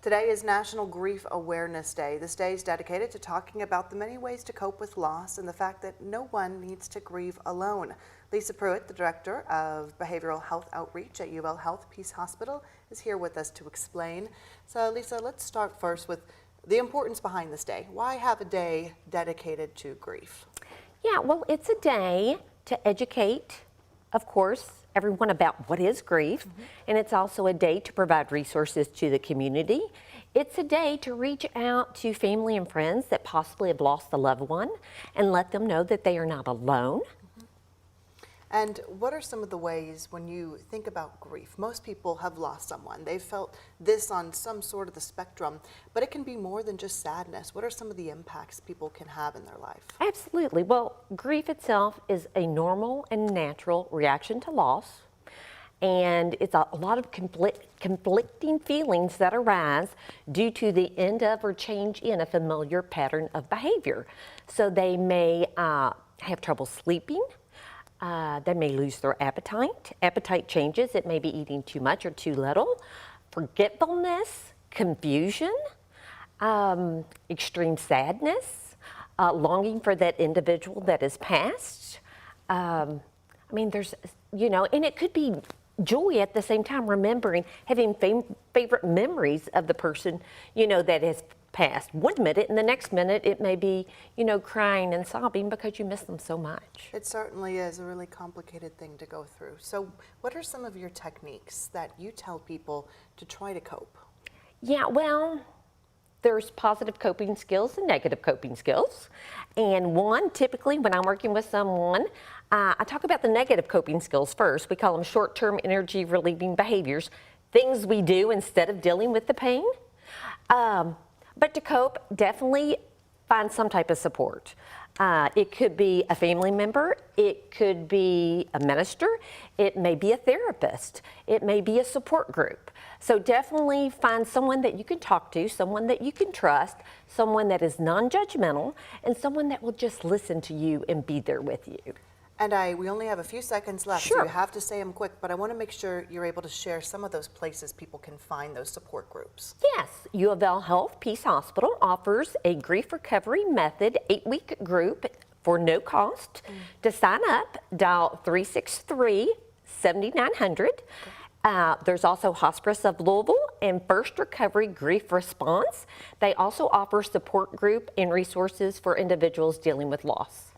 Today is National Grief Awareness Day. This day is dedicated to talking about the many ways to cope with loss and the fact that no one needs to grieve alone. Lisa Pruitt, the Director of Behavioral Health Outreach at UL Health Peace Hospital, is here with us to explain. So Lisa, let's start first with the importance behind this day. Why have a day dedicated to grief? Yeah, well, it's a day to educate, of course, everyone about what is grief, and it's also a day to provide resources to the community. It's a day to reach out to family and friends that possibly have lost a loved one and let them know that they are not alone. And what are some of the ways when you think about grief? Most people have lost someone. They've felt this on some sort of the spectrum, but it can be more than just sadness. What are some of the impacts people can have in their life? Absolutely. Well, grief itself is a normal and natural reaction to loss. And it's a lot of conflicting feelings that arise due to the end of or change in a familiar pattern of behavior. So they may have trouble sleeping. They may lose their appetite. Appetite changes. It may be eating too much or too little. Forgetfulness, confusion, extreme sadness, longing for that individual that is passed. I mean, there's, and it could be joy at the same time, remembering, having favorite memories of the person, that has passed. One minute, and the next minute it may be, crying and sobbing because you miss them so much. It certainly is a really complicated thing to go through. So what are some of your techniques that you tell people to try to cope? Yeah, well, there's positive coping skills and negative coping skills. And one, typically when I'm working with someone, I talk about the negative coping skills first. We call them short-term energy relieving behaviors, things we do instead of dealing with the pain. But to cope, definitely find some type of support. It could be a family member, it could be a minister, it may be a therapist, it may be a support group. So definitely find someone that you can talk to, someone that you can trust, someone that is non-judgmental, and someone that will just listen to you and be there with you. And we only have a few seconds left, Sure. So you have to say them quick, but I want to make sure you're able to share some of those places people can find those support groups. Yes, U of L Health Peace Hospital offers a grief recovery method 8-week group for no cost. To sign up, dial 363-7900. There's also Hospice of Louisville and First Recovery Grief Response. They also offer support group and resources for individuals dealing with loss.